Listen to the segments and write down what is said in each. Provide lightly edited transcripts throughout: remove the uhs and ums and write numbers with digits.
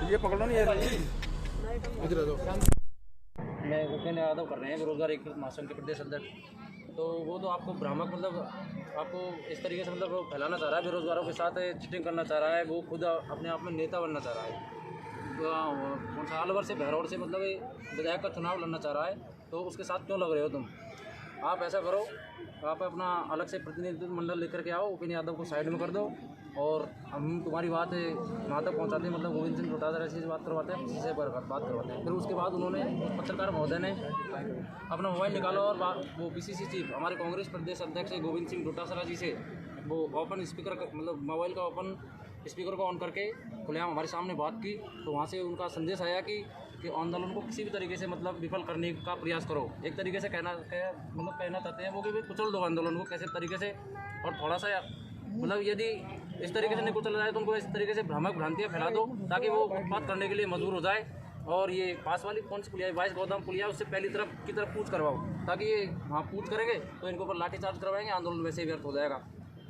ये पकड़ो नहीं यार, इधर दो। मैं उपेंद्र यादव कर रहे हैं बेरोजगार एक महासंघ के प्रदेश अध्यक्ष। तो वो तो आपको भ्रामक मतलब आपको इस तरीके से मतलब वो फैलाना चाह रहा है, बेरोजगारों के साथ चीटिंग करना चाह रहा है। वो खुद अपने आप में नेता बनना चाह रहा है। तो साल भर से बहरौल से मतलब विधायक का चुनाव लड़ना चाह रहा है। तो उसके साथ क्यों लग रहे हो तुम? आप ऐसा करो, आप अपना अलग से प्रतिनिधित्व मंडल लेकर के आओ, उपेंद्र यादव को साइड में कर दो और हम तुम्हारी बात वहाँ तक पहुँचाते हैं। मतलब गोविंद सिंह डोटासरा से बात करवाते हैं, किसी से बात करवाते हैं। फिर उसके बाद उन्होंने पत्रकार महोदय ने अपना मोबाइल निकाला और वो पीसीसी चीफ हमारे कांग्रेस प्रदेश अध्यक्ष गोविंद सिंह डोटासरा जी से वो ओपन स्पीकर मतलब मोबाइल का ओपन स्पीकर को ऑन करके खुलेआम हमारे सामने बात की। तो वहाँ से उनका संदेश आया कि आंदोलन को किसी भी तरीके से मतलब विफल करने का प्रयास करो। एक तरीके से कहना चाहते हैं वो कि कुचल दो आंदोलन को कैसे तरीके से। और थोड़ा सा मतलब यदि इस तरीके से नहीं कुचल जाए तो उनको इस तरीके से भ्रामक भ्रांतियाँ फैला दो ताकि वो उत्पात करने के लिए मजबूर हो जाए। और ये पास वाली कौन सी पुलिया 22 गोदाम पुलिया उससे पहली तरफ पूछ करवाओ ताकि ये वहाँ पूछ करेंगे तो इनको ऊपर लाठीचार्ज करवाएंगे, आंदोलन वैसे ही व्यर्थ हो जाएगा।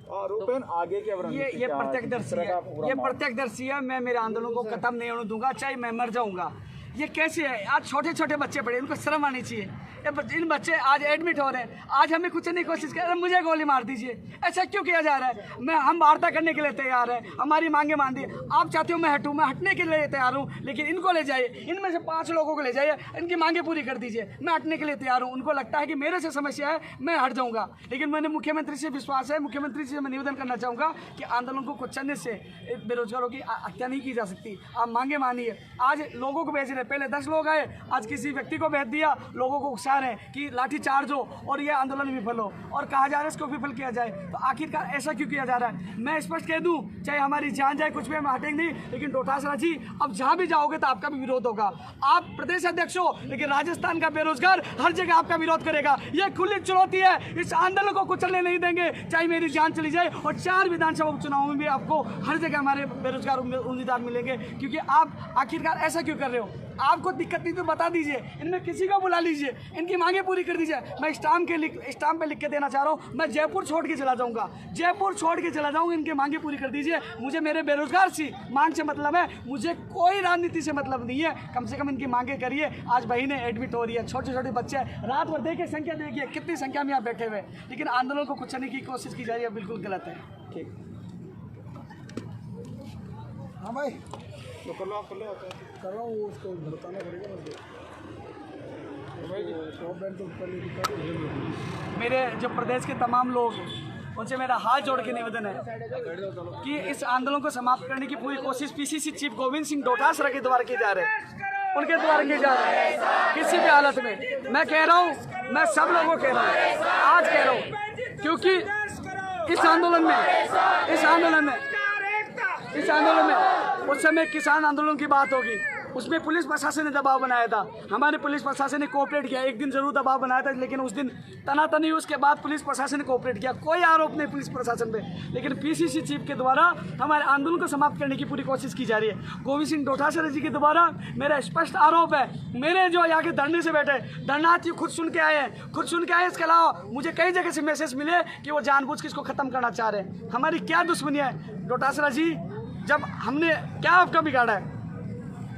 और रूपेन आगे की ये प्रत्यक्षदर्शी है, ये प्रत्यक्षदर्शी है। मैं मेरे आंदोलन को खत्म नहीं होने दूंगा, चाहे मैं मर जाऊंगा। ये कैसे है? आज छोटे छोटे बच्चे पड़े, इनको शर्म आनी चाहिए। इन बच्चे आज एडमिट हो रहे हैं, आज हमें कुछ नहीं कोशिश कर, मुझे गोली मार दीजिए। ऐसा क्यों किया जा रहा है? हम वार्ता करने के लिए तैयार है, हमारी मांगे मान दी। आप चाहते हो मैं हटूँ, मैं हटने के लिए तैयार हूँ, लेकिन इनको ले जाइए, इनमें से 5 लोगों को ले जाइए, इनकी मांगे पूरी कर दीजिए। मैं हटने के लिए तैयार हूँ। उनको लगता है कि मेरे से समस्या है, मैं हट जाऊँगा। लेकिन मैंने मुख्यमंत्री से विश्वास है, मुख्यमंत्री से मैं निवेदन करना चाहूँगा कि आंदोलन को कुचलने से बेरोजगारों की हत्या नहीं की जा सकती। आप मांगे मानिए। आज लोगों को भेज रहे, पहले 10 लोग आए, आज किसी व्यक्ति को भेज दिया। लोगों को उकसा रहे हैं कि लाठी चार्ज हो और ये आंदोलन विफल हो, और कहा जा रहा है इसको विफल किया जाए। तो आखिरकार ऐसा क्यों किया जा रहा है? मैं स्पष्ट कह दूं, चाहे हमारी जान जाए कुछ भी हम हटेंगे नहीं। लेकिन डोटासरा जी, अब जहां भी जाओगे तो आपका भी विरोध होगा। आप प्रदेश अध्यक्ष हो, लेकिन राजस्थान का बेरोजगार हर जगह आपका विरोध करेगा। ये खुली चुनौती है, इस आंदोलन को कुचलने नहीं देंगे, चाहे मेरी जान चली जाए। और 4 विधानसभा उपचुनाव में भी आपको हर जगह हमारे बेरोजगार उम्मीदवार मिलेंगे। क्योंकि आप आखिरकार ऐसा क्यों कर रहे हो? आपको दिक्कत नहीं तो बता दीजिए, इनमें किसी को बुला लीजिए, इनकी मांगे पूरी कर दीजिए। मैं स्टाम्प पे लिख के देना चाह रहा हूँ, मैं जयपुर छोड़ के चला जाऊँगा, जयपुर छोड़ के चला जाऊँगा। इनके मांगे पूरी कर दीजिए। मुझे मेरे बेरोजगार सी मांग से मतलब है, मुझे कोई राजनीति से मतलब नहीं है। कम से कम इनकी मांगे करिए। आज बहनें एडमिट हो रही है, छोटे छोटे बच्चे, रात भर देखिए संख्या, देखिए कितनी संख्या में यहाँ बैठे हुए। लेकिन आंदोलन को कुचलने की कोशिश की जा रही है, बिल्कुल गलत है। ठीक, हाँ भाई तो कर लो, कर रहा हूँ, उसको बताना पड़ेगा मेरे जो प्रदेश के तमाम लोग, उनसे मेरा हाथ जोड़ के निवेदन है कि इस आंदोलन को समाप्त करने की पूरी कोशिश पीसीसी चीफ गोविंद सिंह डोटासरा के द्वारा की जा रही है, उनके द्वारा की जा रही है। किसी भी हालत में मैं कह रहा हूँ, मैं सब लोगों को कह रहा हूँ, आज कह रहा हूँ, क्योंकि इस आंदोलन में उस समय किसान आंदोलन की बात होगी, उसमें पुलिस प्रशासन ने दबाव बनाया था। हमारे पुलिस प्रशासन ने कोऑपरेट किया, एक दिन जरूर दबाव बनाया था, लेकिन उस दिन तनातनी, उसके बाद पुलिस प्रशासन ने कोऑपरेट किया। कोई आरोप नहीं पुलिस प्रशासन पे, लेकिन पीसीसी चीफ के द्वारा हमारे आंदोलन को समाप्त करने की पूरी कोशिश की जा रही है। गोविंद सिंह डोटासरा जी के द्वारा मेरा स्पष्ट आरोप है, मेरे जो यहाँ के धरने से बैठे धरनार्थी खुद सुन के आए हैं, इसके अलावा मुझे कई जगह से मैसेज मिले कि वो जानबूझ के इसको खत्म करना चाह रहे हैं। हमारी क्या दुश्मनी है डोटासरा जी? जब हमने क्या आपका बिगाड़ा है?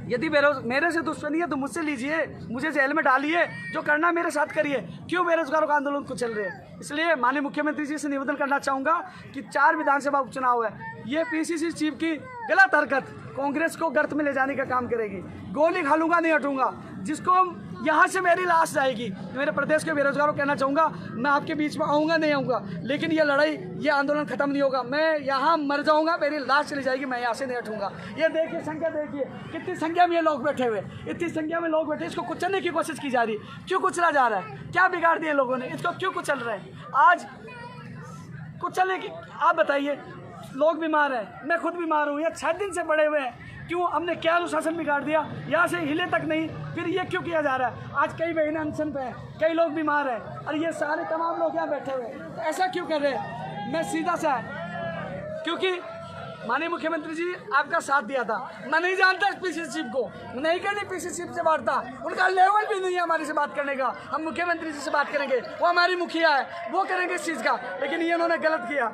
यदि मेरे से दुश्मनी है तो मुझसे लीजिए, मुझे जेल में डालिए, जो करना मेरे साथ करिए। क्यों बेरोजगारों का आंदोलन को चल रहे हैं? इसलिए माननीय मुख्यमंत्री जी से निवेदन करना चाहूँगा कि 4 विधानसभा उपचुनाव है, ये पीसीसी चीफ की गलत हरकत कांग्रेस को गर्त में ले जाने का काम करेगी। गोली खा लूँगा, नहीं हटूँगा। जिसको यहाँ से मेरी लाश जाएगी, मेरे प्रदेश के बेरोजगारों को कहना चाहूँगा, मैं आपके बीच में आऊँगा, नहीं आऊँगा, लेकिन ये लड़ाई, ये आंदोलन खत्म नहीं होगा। मैं यहाँ मर जाऊँगा, मेरी लाश चली जाएगी, मैं यहाँ से नहीं हटूँगा। ये देखिए संख्या, देखिए कितनी संख्या में ये लोग बैठे हुए, इतनी संख्या में लोग बैठे, इसको कुचलने की कोशिश की जा रही है। क्यों कुचला जा रहा है? क्या बिगाड़ दिए लोगों ने? इसको क्यों कुचल रहे हैं? आज कुचलने की, आप बताइए। लोग बीमार हैं, मैं खुद बीमार हूँ, ये 6 दिन से पड़े हुए हैं। क्यों? हमने क्या अनुशासन बिगाड़ दिया? यहाँ से हिले तक नहीं, फिर ये क्यों किया जा रहा है? आज कई बहनें अनशन पे हैं, कई लोग बीमार हैं, और ये सारे तमाम लोग यहाँ बैठे हुए हैं। तो ऐसा क्यों कर रहे हैं? मैं सीधा सा है, क्योंकि माननीय मुख्यमंत्री जी आपका साथ दिया था। मैं नहीं जानता पीसीसी चीफ को, नहीं करनी पीसीसी चीफ से वार्ता, उनका लेवल भी नहीं है हमारे से बात करने का। हम मुख्यमंत्री जी से बात करेंगे, वो हमारी मुखिया है, वो करेंगे इस चीज़ का। लेकिन ये उन्होंने गलत किया।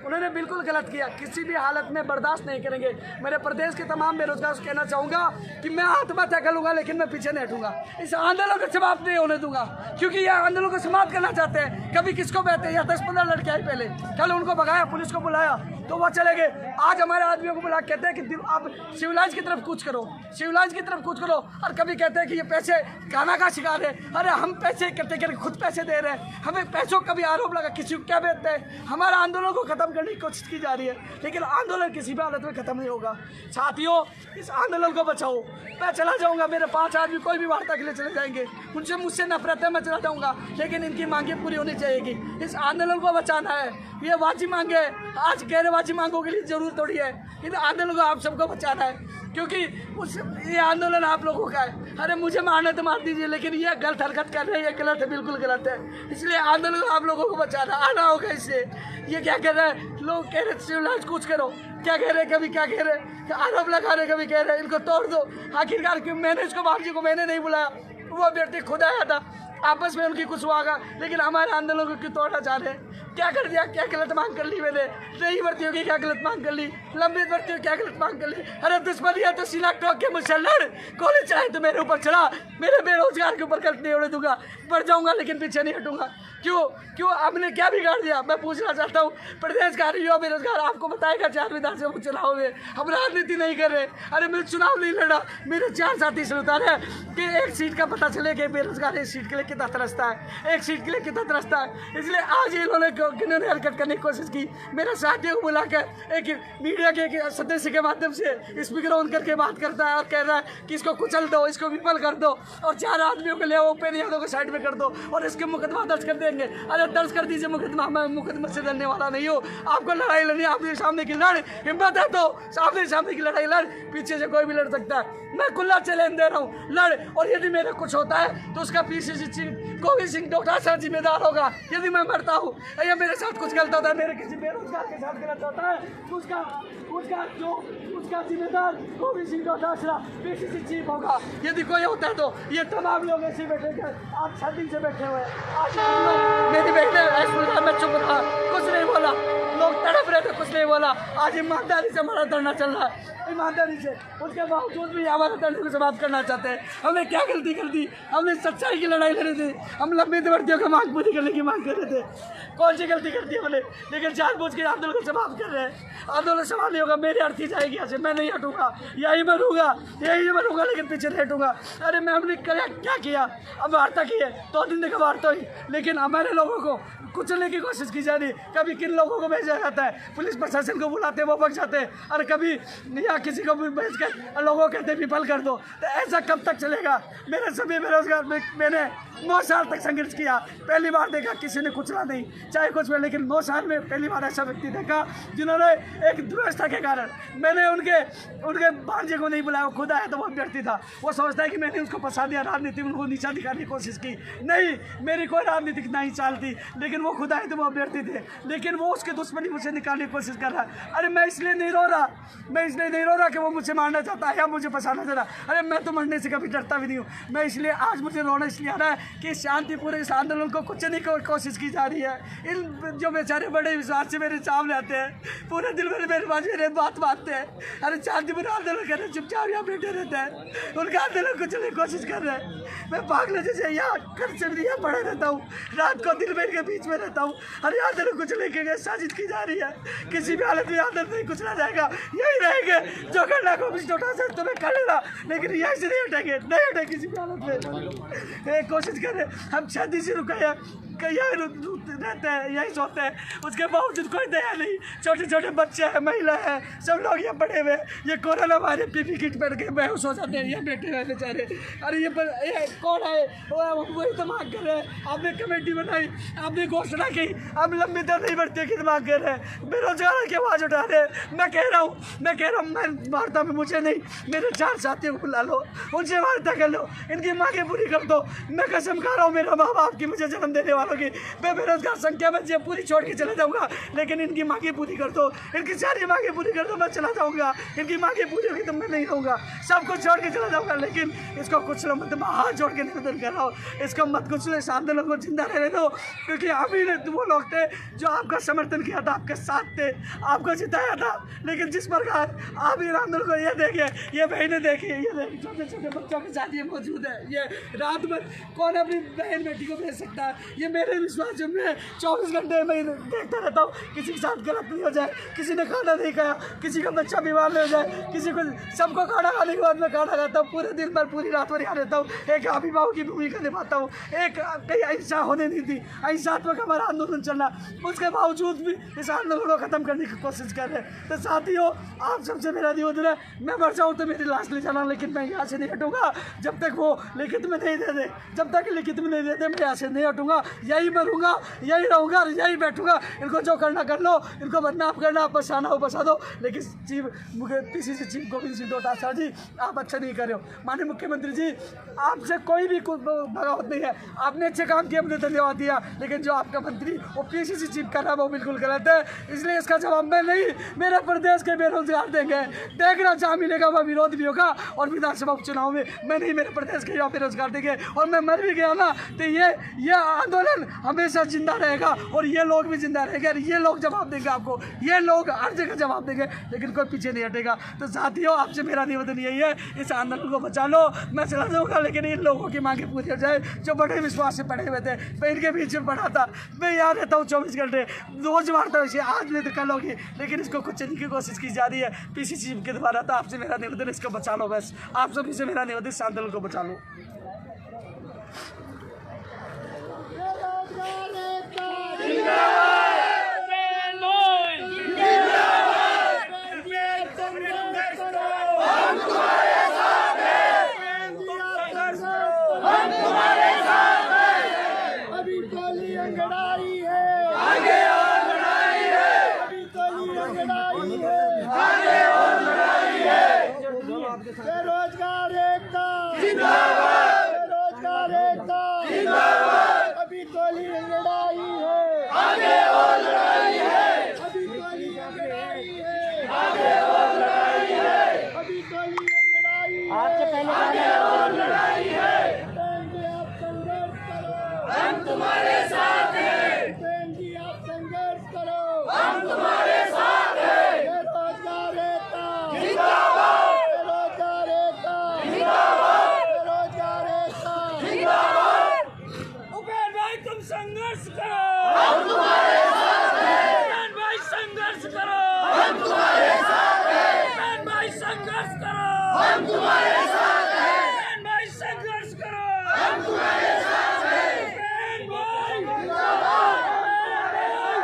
उन्होंने बिल्कुल गलत किया, किसी भी हालत में बर्दाश्त नहीं करेंगे। मेरे प्रदेश के तमाम बेरोजगार से कहना चाहूँगा कि मैं आत्महत्या कर लूँगा लेकिन मैं पीछे नहीं हटूँगा। इस आंदोलन को समाप्त नहीं होने दूंगा, क्योंकि यह आंदोलन को समाप्त करना चाहते हैं। कभी किसको बहते हैं, या 10-15 लड़के आए पहले, कल उनको भगाया, पुलिस को बुलाया तो वो चले गए। आज हमारे आदमियों को बुला कहते हैं कि आप सिविलाइज की तरफ कूच करो, सिविलाइज की तरफ कूच करो। और कभी कहते हैं कि ये पैसे खाना का शिकार है। अरे हम पैसे करते करके खुद पैसे दे रहे हैं, हमें पैसों का भी आरोप लगा, किसी को क्या बेचते हैं। हमारा आंदोलन को खत्म करने की कोशिश की जा रही है, लेकिन आंदोलन किसी भी हालत में खत्म नहीं होगा। साथियों, इस आंदोलन को बचाओ। मैं चला जाऊंगा, मेरे 5 आदमी कोई भी वार्ता के लिए चले जाएंगे, उनसे मुझसे नफरत है, मैं चला जाऊंगा, लेकिन इनकी मांगें पूरी होनी चाहिएगी। इस आंदोलन को बचाना है, ये वाजी मांगे, आज गैरवाजी मांगों के लिए जरूरत थोड़ी है। इन आंदोलन को आप सबको बचाना है, क्योंकि ये आंदोलन आप लोगों का है। अरे मुझे मारने तो मार दीजिए, लेकिन ये गलत हरकत कर रहे हैं, ये गलत है, बिल्कुल गलत है। इसलिए आंदोलन को आप लोगों को बचाना आना होगा। इससे ये क्या कह रहे हैं लोग, कह रहे सिविलाइज कुछ करो, क्या कह रहे, कभी क्या कह रहे, आरोप लगा रहे, कभी कह रहे इनको तोड़ दो। आखिरकार क्यों मैंने इसको बाबू जी को मैंने नहीं बुलाया, वो व्यक्ति खुद आया था, आपस में उनकी कुछ हुआ, लेकिन हमारे आंदोलन को क्यों तोड़ना चाह रहे हैं? क्या कर दिया, क्या गलत मांग कर ली मैंने? नई भर्तियों की क्या गलत मांग कर ली, लंबित भर्तियों की क्या गलत मांग कर ली? अरे दुश्मनी है तो सीना ठोक के मुझसे लड़, गोली चलाए तो मेरे ऊपर चढ़ा, मेरे बेरोजगार के ऊपर गलत नहीं होने दूंगा, बढ़ जाऊंगा लेकिन पीछे नहीं हटूंगा। क्यों आपने क्या बिगाड़ दिया? मैं पूछना चाहता हूँ, प्रदेश का युवा बेरोजगार आपको बताएगा 4 विधानसभा चुनाव में हम राजनीति नहीं कर रहे। अरे मैं चुनाव नहीं लड़ा, मेरे 4 साथी से बता रहे कि एक सीट का पता चले कि बेरोजगार एक सीट के लिए कितना तरसता है, एक सीट के लिए कितना तरसता है। इसलिए आज इन्होंने हरकत करने की कोशिश की, मेरे साथियों को बुलाकर एक मीडिया के एक सदस्य के माध्यम से स्पीकर ऑन करके बात करता है और कह रहा है कि इसको कुचल दो, इसको विफल कर दो और 4 आदमियों को ले आओ, पेन यादव को साइड में कर दो और इसके मुकदमा दर्ज कर देंगे। अरे दर्ज कर दीजिए मुकदमा, मैं मुकदमा से डरने वाला नहीं हूँ। आपको लड़ाई लड़नी, आपने सामने की लड़, हिम्मत है तो सामने की लड़ाई लड़, पीछे से कोई भी लड़ सकता है। मैं खुला चैलेंज दे रहा हूँ, लड़। और यदि मेरा कुछ होता है तो उसका पीसीसी गोविंद सिंह डोटासरा जिम्मेदार होगा। यदि मैं मरता हूँ या मेरे साथ कुछ गलत होता है, मेरे किसी बेरोजगार के साथ गलत होता है, उसका जिम्मेदार गोविंद सिंह डोटासरा पीसीसी चीफ होगा। यदि कोई होता है तो ये तमाम लोग ऐसे बैठे, आज 6 दिन से बैठे हुए हैं। आज मेरी बेटे मैं चुप रहा, कुछ नहीं बोला, लोग तड़प रहे थे, कुछ नहीं बोला। आज ईमानदारी से हमारा धरना चल रहा है, ईमानदारी से, उसके बावजूद भी हमारे धरने को समाप्त करना चाहते हैं। हमने क्या गलती कर दी? हमने सच्चाई की लड़ाई लड़ी थी, हम लंबित भर्तियों की मांग पूरी करने की मांग कर रहे थे। कौन सी गलती कर दी हमने? लेकिन जानबूझ के आंदोलन को समाप्त कर रहे हैं। आंदोलन समाप्त नहीं होगा, मेरी अर्थी जाएगी यहाँ से, मैं नहीं हटूंगा, यही मरूंगा, लेकिन पीछे नहीं हटूंगा। अरे मैं हमने क्या किया? अब वार्ता की है, 2 दिन का वार्ता हुई, लेकिन हमारे लोगों को कुचलने की कोशिश की जा रही। कभी किन लोगों को भेजा जाता है, पुलिस प्रशासन को बुलाते वो भाग जाते हैं, और कभी या किसी को भी भेज कर लोगों को कहते विफल कर दो। तो ऐसा कब तक चलेगा? मेरे सभी बेरोजगार, मैंने 9 साल तक संघर्ष किया, पहली बार देखा किसी ने कुचला नहीं, चाहे कुछ में, लेकिन 9 साल में पहली बार ऐसा व्यक्ति देखा जिन्होंने एक दुर्व्यवस्था के कारण, मैंने उनके भांजे को नहीं बुलाया, वो खुद आया तो वो व्यक्ति था, वो समझता है कि मैंने उसको फंसा दिया, राजनीति में उनको नीचा दिखाने की कोशिश की। नहीं, मेरी कोई राजनीतिक नहीं चालती, लेकिन वो खुद आए तो वो अभ्यर्थी थे, लेकिन वो उसकी दुश्मनी मुझे निकालने की कोशिश कर रहा है। अरे मैं इसलिए नहीं रो रहा कि वो मुझे मारना चाहता है या मुझे फंसाना चाहता है। अरे मैं तो मरने से कभी डरता भी नहीं हूँ। मैं इसलिए आज मुझे रोना इसलिए आ रहा है कि शांतिपूर्ण इस आंदोलन को कुचलने की कोशिश की जा रही है। इन जो बेचारे बड़े विश्वास से मेरे सामने आते हैं, पूरे दिल में मेरे पास मेरे बात मानते हैं, अरे शांतिपूर्ण आंदोलन कर रहे हैं, चुपचाप यहाँ बैठे रहते हैं, उनका आंदोलन कुचलने की कोशिश कर रहे हैं। मैं पागल जैसे यहाँ घर से यहाँ पड़े रहता हूँ, रात को दिल के बीच में रहता हूँ। अरे आंदोलन कुचलने के साजिश की जा रही है, किसी भी हालत में आंदोलन नहीं कुचला जाएगा, यही रहेंगे जो करना को तुम्हें कर लेना, लेकिन यहीं से नहीं हटेंगे किसी भी हालत में। कोशिश कर रहे, हम शादी से रुके हैं, यही रहते हैं, यही सोते हैं, उसके बावजूद कोई दया नहीं। छोटे छोटे बच्चे हैं, महिला हैं, सब लोग यहाँ पड़े हुए, ये कोरोना वायरस पीपी किट पहन के बेहोश हो जाते हैं, ये बैठे हुए बेचारे। अरे ये कौन है? वही तो मांग कर रहे हैं। आपने कमेटी बनाई, आपने घोषणा की, हम लंबी दर नहीं बढ़ती की मांग कर रहे हैं, बेरोजगार की आवाज़ उठा रहे हैं। मैं कह रहा हूँ मैं वार्ता में मुझे नहीं, मेरे 4 साथियों को बुला लो, उनसे वार्ता कर लो, इनकी मांगें पूरी कर दो। मैं कसम खा रहा हूँ, मेरा माँ बाप की मुझे जन्म देने वाला होगी। मैं बेरोजगार संख्या में जेब पूरी छोड़ के चला जाऊँगा, लेकिन इनकी मांगे पूरी कर दो, इनकी सारी मांगे पूरी कर दो, मैं चला जाऊँगा। इनकी मांगे पूरी होगी तो मैं नहीं रहूँगा, सब कुछ छोड़ के चला जाऊँगा। लेकिन इसको कुछ लो मत, हाथ जोड़ के निवेदन कर रहा हूँ, इसको मत कुछ लो, इस आंदोलन को जिंदा रहने दो। क्योंकि अभी वो लोग थे जो आपका समर्थन किया था, आपके साथ थे, आपको जिताया था। लेकिन जिस प्रकार आप इन आंदोलन को ये देखिए, ये बहनें देखिए, ये देखिए छोटे छोटे बच्चों के साथ ये मौजूद है। ये रात में कौन अपनी बहन बेटी को भेज सकता है? ये मेरे विश्वास जो मैं 24 घंटे में देखता रहता हूँ, किसी के साथ गलत नहीं हो जाए, किसी ने खाना नहीं खाया, किसी का बच्चा बीमार नहीं हो जाए, किसी को, सबको खाना खाने के बाद मैं खाना खाता हूँ, पूरे दिन भर पूरी रात भर यहाँ रहता हूँ, एक अभिभावक की भूमिका निभाता हूँ। एक कहीं अहिंसा होने नहीं थी, अहिंसात्मक हमारा आंदोलन चलना, उसके बावजूद भी इस आंदोलन को खत्म करने की कोशिश कर रहे हैं। तो साथियों, आप सबसे मेरा निवेदन है, मैं मर जाऊँ तो मेरी लाश ले जाना, लेकिन मैं यहाँ से नहीं हटूँगा जब तक वो लिखित में नहीं दे दे। जब तक लिखित में नहीं दे दे मैं यहाँ से नहीं हटूँगा, यही मरूँगा, यही रहूँगा, यही बैठूँगा। इनको जो करना कर लो, इनको बदनाम करना, बसाना हो बसा दो। लेकिन chief PCC chief Govind Singh Dotasra ji, आप अच्छा नहीं कर रहे हो। माननीय मुख्यमंत्री जी, आपसे कोई भी बगावत नहीं है, आपने अच्छे काम किए, हमने धन्यवाद दिया। लेकिन जो आपका मंत्री वो PCC चीफ कर रहा है वो बिल्कुल गलत है, इसलिए इसका जवाब मैं नहीं, मेरे प्रदेश के बेरोजगार देंगे। देखना जहाँ मिलेगा वह विरोध भी होगा, और विधानसभा उपचुनाव में मैं नहीं, मेरे प्रदेश के यहाँ बेरोजगार देंगे। और मैं मर भी गया ना तो ये आंदोलन हमेशा जिंदा रहेगा, और ये लोग भी जिंदा रहेंगे, और ये लोग जवाब देंगे आपको, ये लोग हर जगह जवाब देंगे, लेकिन कोई पीछे नहीं हटेगा। तो साथियों, आपसे मेरा निवेदन यही है, इस आंदोलन को बचा लो। मैं चला जाऊँगा, लेकिन इन लोगों की मांगे पूरी हो जाए जो बड़े विश्वास से पढ़े हुए थे। मैं इनके बीच में पढ़ा था, मैं यहाँ रहता हूँ 24 घंटे, रोज मारता हूँ इसे, आज नहीं तो कल होगी, लेकिन इसको कुचलने की कोशिश की जा रही है PCC के द्वारा। तो आपसे मेरा निवेदन, इसको बचा लो, बस आप सभी से मेरा निवेदन, इस आंदोलन को बचा लो। बेरोजगार एकता जिंदाबाद, बेरोजगार एकता जिंदाबाद। अभी तो लड़ाई है, आगे और लड़ाई है, अभी तो लड़ाई है, आगे और लड़ाई है, अभी तो लड़ाई है, आपसे पहले आगे और लड़ाई है। बहन जी आप संघर्ष करो, हम तुम्हारे साथ हैं। बहन जी आप संघर्ष करो, हम तुम्हारे साथ हैं। बेरोजगार एकता जिंदाबाद, संघर्ष करो, हम तुम्हारे साथ हैं। बहन भाई संघर्ष करो, हम तुम्हारे साथ हैं। बहन भाई संघर्ष करो, हम तुम्हारे साथ हैं। बहन भाई संघर्ष करो, हम तुम्हारे साथ हैं। बहन भाई जिंदाबाद, बहन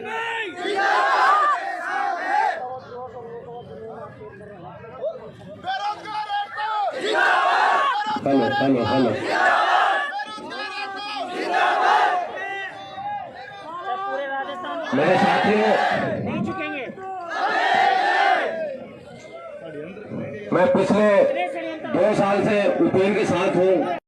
भाई बेरोजगार एकता जिंदाबाद, हेलो मेरे साथियों, मैं पिछले 2 साल से उपेन के साथ हूँ।